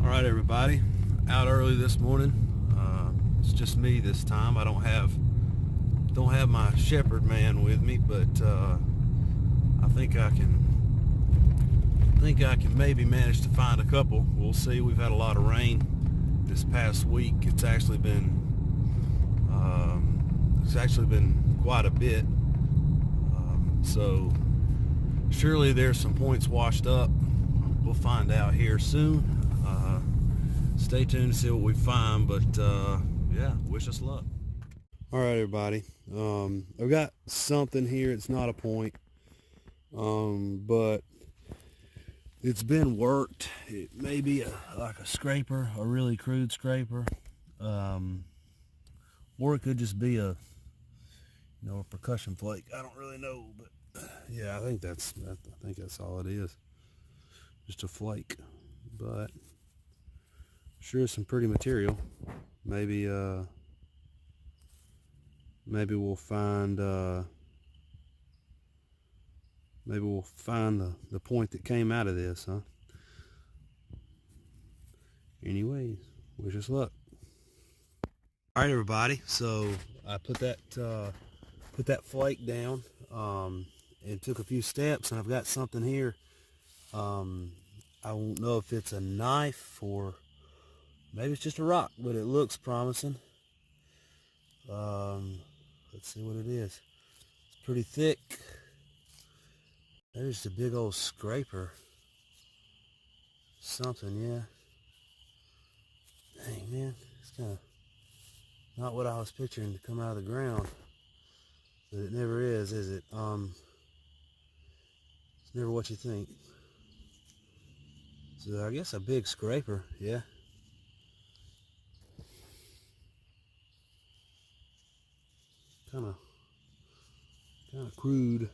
All right, everybody, out early this morning. It's just me this time. I don't have my shepherd man with me, but I think I can maybe manage to find a couple. We'll see. We've had a lot of rain this past week. It's actually been quite a bit. So surely there's some points washed up. We'll find out here soon. Stay tuned to see what we find, but yeah, wish us luck. All right, everybody. I've got something here. It's not a point, but it's been worked. It may be like a scraper, a really crude scraper, or it could just be a percussion flake. I don't really know, but yeah, I think that's all it is. Just a flake, but sure is some pretty material. Maybe we'll find the point that came out of this, huh? Anyways, wish us luck. All right, everybody. So I put that flake down and took a few steps, and I've got something here. I won't know if it's a knife or maybe it's just a rock, but it looks promising. Let's see what it is. It's pretty thick. Maybe it's a big old scraper. Something, yeah. Dang, man. It's kind of not what I was picturing to come out of the ground. But it never is it? It's never what you think. So I guess a big scraper, yeah. Kind of crude.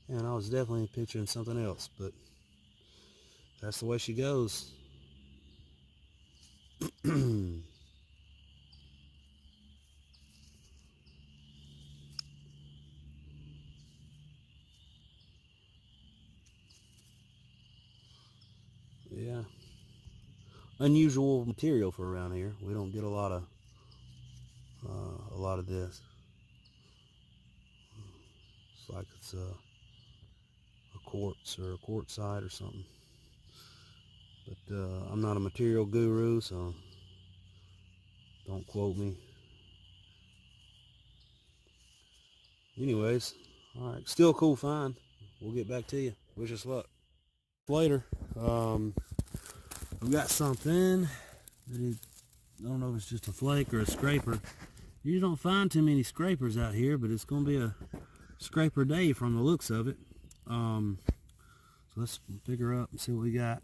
And I was definitely picturing something else, but that's the way she goes. Yeah. Unusual material for around here. We don't get a lot of this. It's like it's a quartz or a quartzite or something. But I'm not a material guru, so don't quote me. Anyways, all right, still a cool find. We'll get back to you. Wish us luck. Later. We've got something that I don't know if it's just a flake or a scraper. You don't find too many scrapers out here, but it's going to be a scraper day from the looks of it. So let's pick her up and see what we got.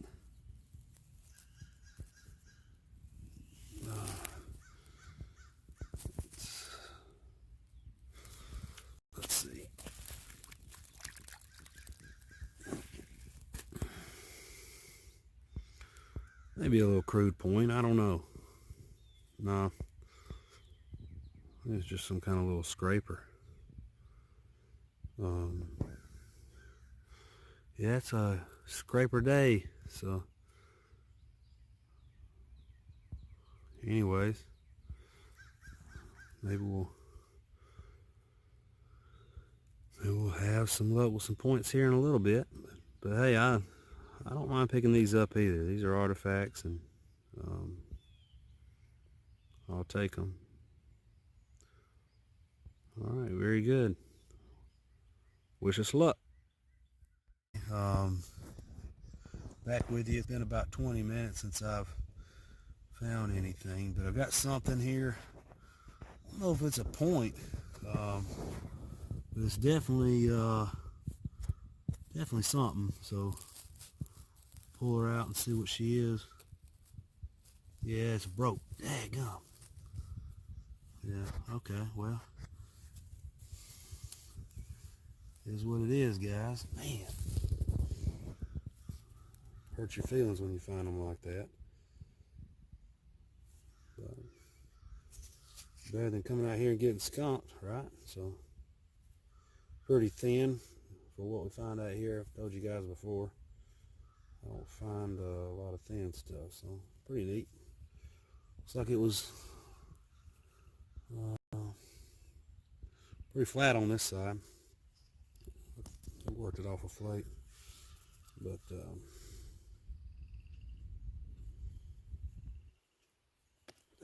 Let's see. Maybe a little crude point. I don't know. No. It's just some kind of little scraper. Yeah, it's a scraper day. So anyways, maybe we'll have some luck with some points here in a little bit. But hey, I don't mind picking these up either. These are artifacts, and I'll take them. All right, very good. Wish us luck. Back with you. It's been about 20 minutes since I've found anything, but I've got something here. I don't know if it's a point, but it's definitely something. So pull her out and see what she is. Yeah, it's broke. Daggum. Yeah, okay, well, is what it is, guys. Man, hurts your feelings when you find them like that. But better than coming out here and getting skunked, right? So pretty thin for what we find out here. I've told you guys before, I don't find a lot of thin stuff, so pretty neat. Looks like it was pretty flat on this side. I worked it off a flake, but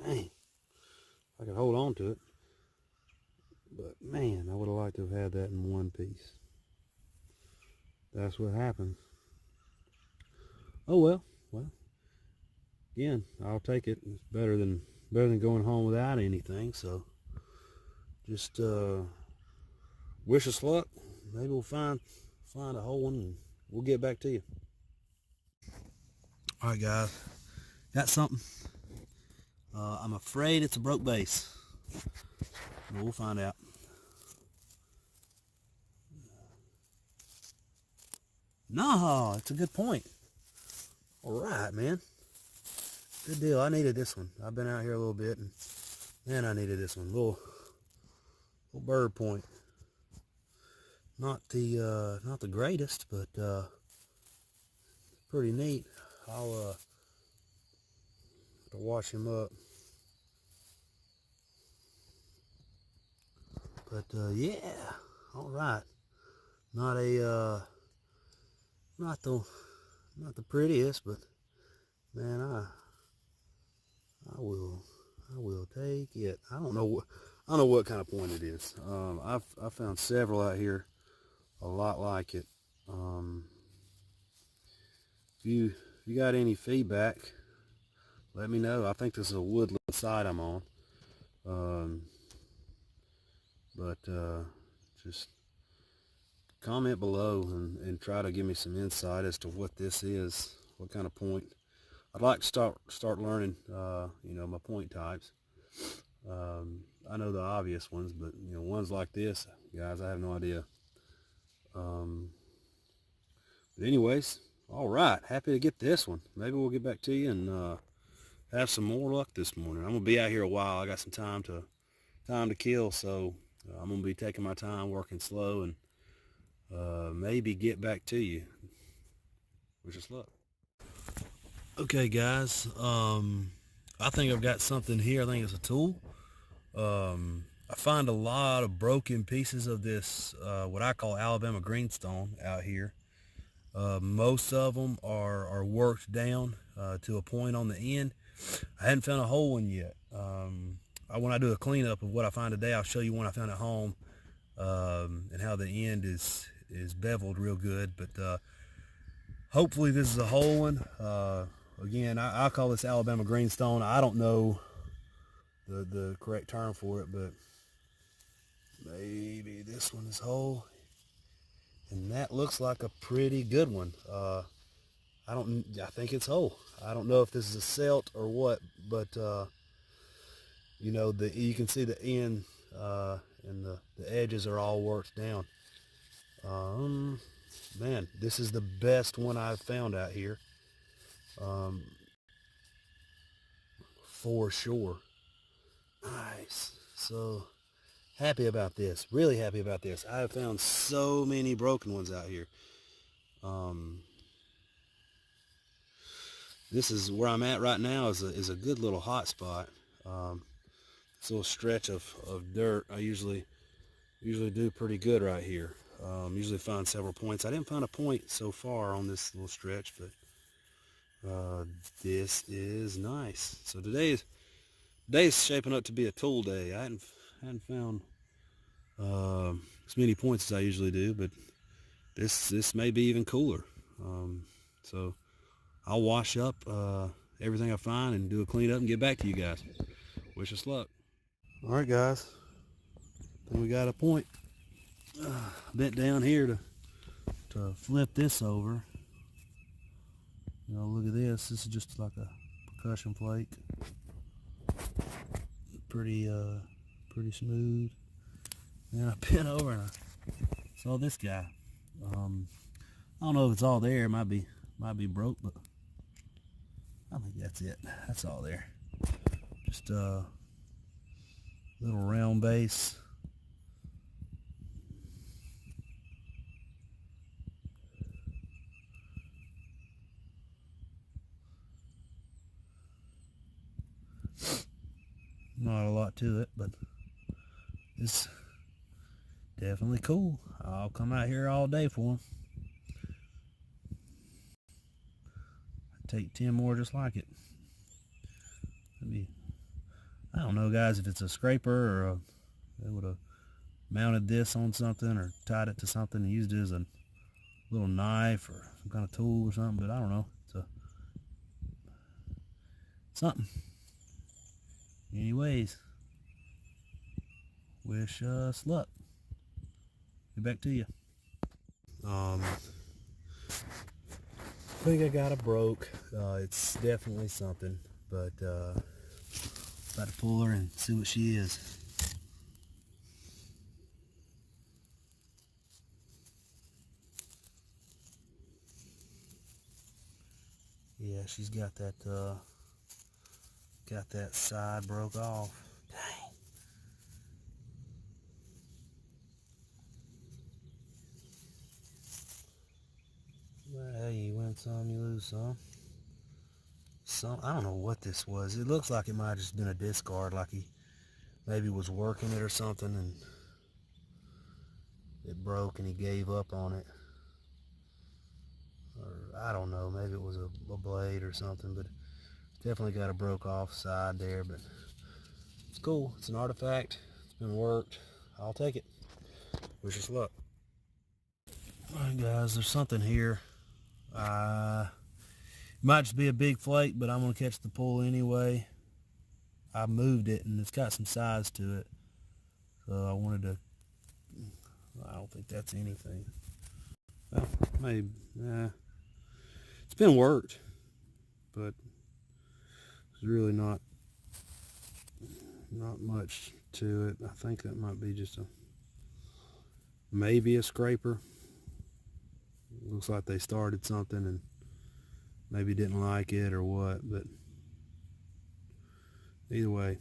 dang, I could hold on to it. But man, I would have liked to have had that in one piece. That's what happens. Oh well. Again, I'll take it. It's better than going home without anything. So just wish us luck. Maybe we'll find a whole one and we'll get back to you. All right, guys, got something. I'm afraid it's a broke base, but we'll find out. No, it's a good point. All right, man. Good deal. I needed this one. I've been out here a little bit, and man, I needed this one. Little bird point. Not the greatest, but pretty neat. I'll have to wash him up. But yeah, all right. Not the prettiest, but man, I will take it. I don't know what kind of point it is. I've found several out here a lot like it. If you got any feedback, let me know. I think this is a woodland side I'm on. But just comment below and try to give me some insight as to what this is, what kind of point. I'd like to start learning, my point types. I know the obvious ones, but ones like this, guys, I have no idea. But anyways, all right, happy to get this one. Maybe we'll get back to you and have some more luck this morning. I'm gonna be out here a while. I got some time to kill, so I'm gonna be taking my time, working slow, and maybe get back to you. Wish us luck. Okay, guys, I think I've got something here. I think it's a tool. I find a lot of broken pieces of this, what I call Alabama greenstone out here. Most of them are worked down to a point on the end. I hadn't found a whole one yet. When I do a cleanup of what I find today, I'll show you one I found at home, and how the end is beveled real good. But hopefully this is a whole one. Again, I call this Alabama greenstone. I don't know the correct term for it, but maybe this one is whole. And that looks like a pretty good one. I think it's whole. I don't know if this is a celt or what, but you can see the end and the edges are all worked down. Man, this is the best one I've found out here, for sure. Nice. So happy about this. Really happy about this. I have found so many broken ones out here. This is where I'm at right now. Is a good little hot spot. This little stretch of dirt, I usually do pretty good right here. Usually find several points. I didn't find a point so far on this little stretch, but this is nice. So today's shaping up to be a tool day. I hadn't found as many points as I usually do, but this may be even cooler. So I'll wash up everything I find and do a cleanup and get back to you guys. Wish us luck. All right, guys. I think we got a point. Bent down here to flip this over. Look at this. This is just like a percussion flake. Pretty smooth. And I bent over and I saw this guy. I don't know if it's all there. It might be broke, but I think that's it. That's all there. Just a little round base. Not a lot to it, but it's definitely cool. I'll come out here all day for them. Take 10 more just like it. Maybe, I don't know, guys, if it's a scraper or they would have mounted this on something or tied it to something and used it as a little knife or some kind of tool or something, but I don't know. It's something. Anyways, wish us luck. Get back to you. I think I got a broke. It's definitely something, but about to pull her and see what she is. Yeah, she's got that side broke off. Dang. Well, you win some, you lose some. I don't know what this was. It looks like it might have just been a discard, like he maybe was working it or something and it broke and he gave up on it. Or I don't know, maybe it was a blade or something, but it's definitely got a broke off side there, but it's cool. It's an artifact. It's been worked. I'll take it. Wish us luck. Alright guys, there's something here. Might just be a big flake, but I'm going to catch the pull anyway. I moved it and it's got some size to it. So I wanted to, I don't think that's anything. Well, maybe, it's been worked, but it's really not much to it. I think that might be just maybe a scraper. Looks like they started something and maybe didn't like it or what, but either way,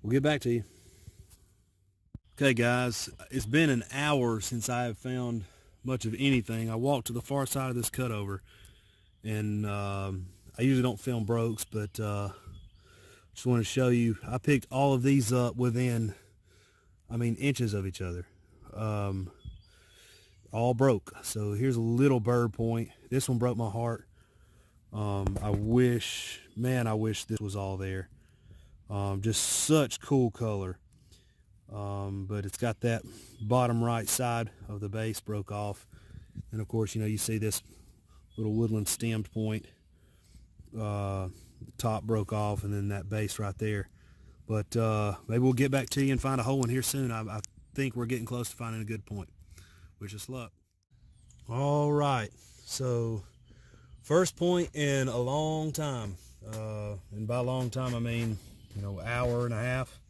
we'll get back to you. Okay guys, it's been an hour since I have found much of anything. I walked to the far side of this cutover, and I usually don't film brokes, but just want to show you, I picked all of these up within, inches of each other. All broke. So here's a little bird point. This one broke my heart. I wish this was all there. Just such cool color. But it's got that bottom right side of the base broke off. And of course, you see this little woodland stemmed point. The top broke off and then that base right there. But maybe we'll get back to you and find a hole in here soon. I think we're getting close to finding a good point. Wish us luck. All right, so first point in a long time, and by long time I mean hour and a half,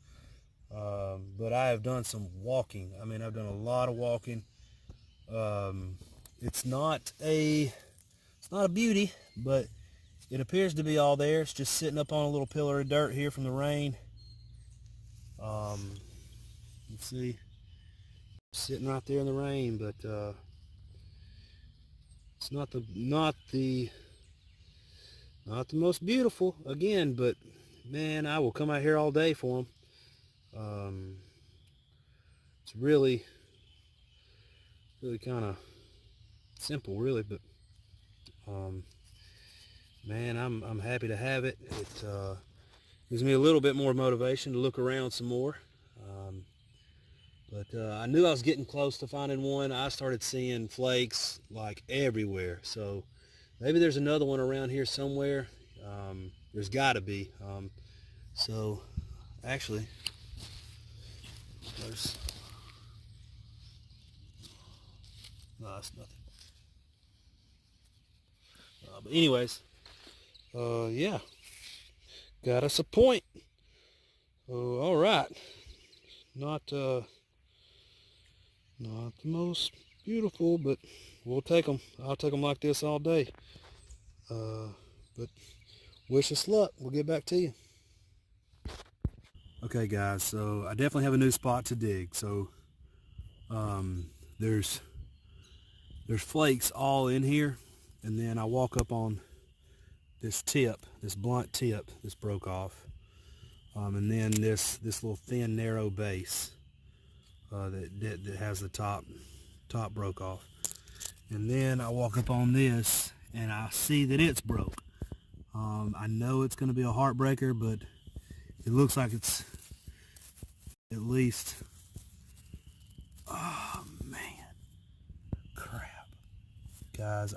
but I have done some walking. I've done a lot of walking. It's not a beauty, but it appears to be all there. It's just sitting up on a little pillar of dirt here from the rain. Let's see, sitting right there in the rain, but it's not the most beautiful again, but man, I will come out here all day for them. It's really kind of simple, really, but man, I'm happy to have it. It gives me a little bit more motivation to look around some more. But I knew I was getting close to finding one. I started seeing flakes like everywhere. So maybe there's another one around here somewhere. There's got to be. So actually, there's... No, that's nothing. But anyways, yeah. Got us a point. All right. Not the most beautiful, but we'll take them. I'll take them like this all day. But wish us luck. We'll get back to you. Okay guys, so I definitely have a new spot to dig. So there's flakes all in here, and then I walk up on this tip, this blunt tip. This broke off. and then this little thin narrow base that has the top broke off. And then I walk up on this and I see that it's broke. I know it's going to be a heartbreaker, but it looks like it's at least, oh man, crap, guys,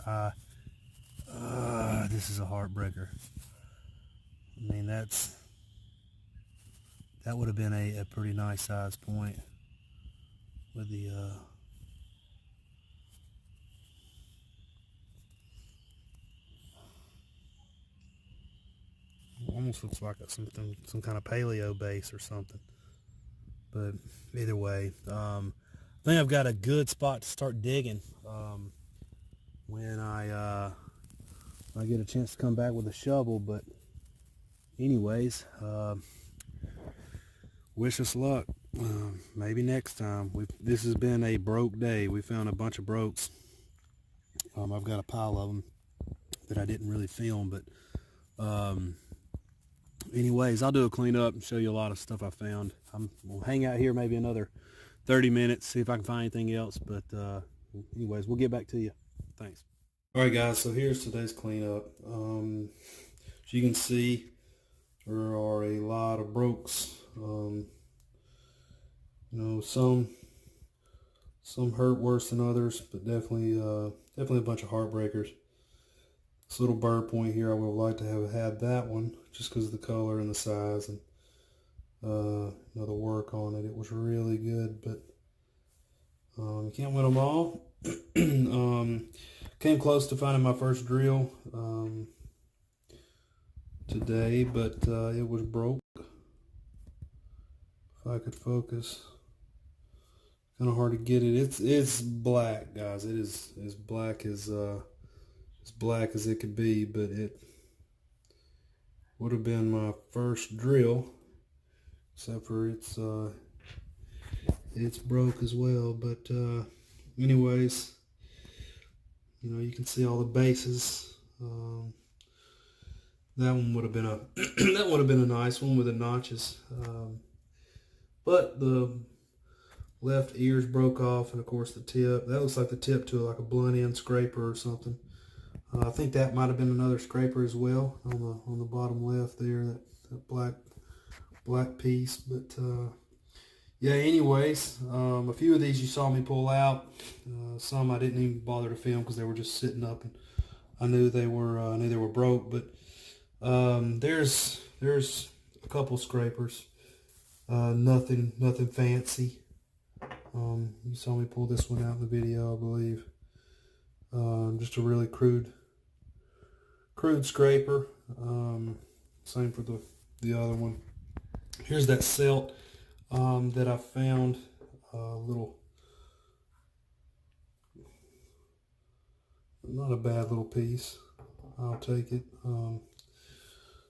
this is a heartbreaker. I mean, that would have been a pretty nice size point with the almost looks like some kind of paleo base or something. But either way, I think I've got a good spot to start digging when I get a chance to come back with a shovel. But anyways, wish us luck. Maybe next time. This has been a broke day. We found a bunch of brokes. I've got a pile of them that I didn't really film, but anyways, I'll do a cleanup and show you a lot of stuff I found. We'll hang out here maybe another 30 minutes, see if I can find anything else. But anyways, we'll get back to you. Thanks. All right, guys, so here's today's cleanup. As you can see, there are a lot of brokes. You know, some hurt worse than others, but definitely a bunch of heartbreakers. This little bird point here, I would have liked to have had that one just because of the color and the size and you know, the work on it. It was really good, but you can't win them all. Came close to finding my first drill today, but it was broke. If I could focus. Kind of hard to get it. It's black, guys. It is as black as it could be, but it would have been my first drill, except for it's broke as well. But anyways, you know, you can see all the bases. That one would have been a nice one with the notches, but the left ears broke off, and of course the tip. That looks like the tip to like a blunt end scraper or something. I think that might have been another scraper as well on the bottom left there, that black piece. But yeah, anyways, a few of these you saw me pull out. Some I didn't even bother to film because they were just sitting up, and I knew they were broke. But there's a couple scrapers, nothing fancy. You saw me pull this one out in the video, I believe. Just a really crude scraper. Same for the other one. Here's that Celt that I found. Not a bad little piece. I'll take it.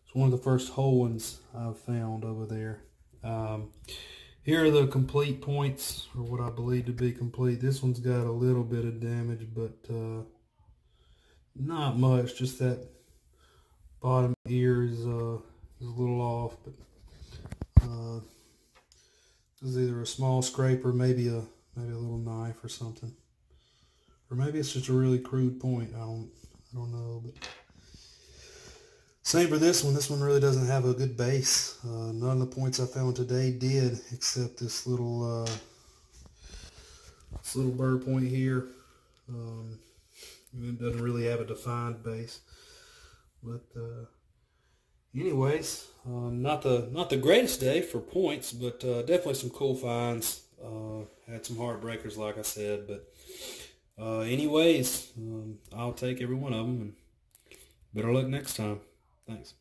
It's one of the first whole ones I've found over there. Here are the complete points, or what I believe to be complete. This one's got a little bit of damage, but not much. Just that bottom ear is a little off. But this is either a small scraper, maybe a little knife or something, or maybe it's just a really crude point. I don't know. But same for this one. This one really doesn't have a good base. None of the points I found today did, except this little bird point here. It doesn't really have a defined base. But anyways, not the greatest day for points, but definitely some cool finds. Had some heartbreakers, like I said. But anyways, I'll take every one of them, and better luck next time. Thanks.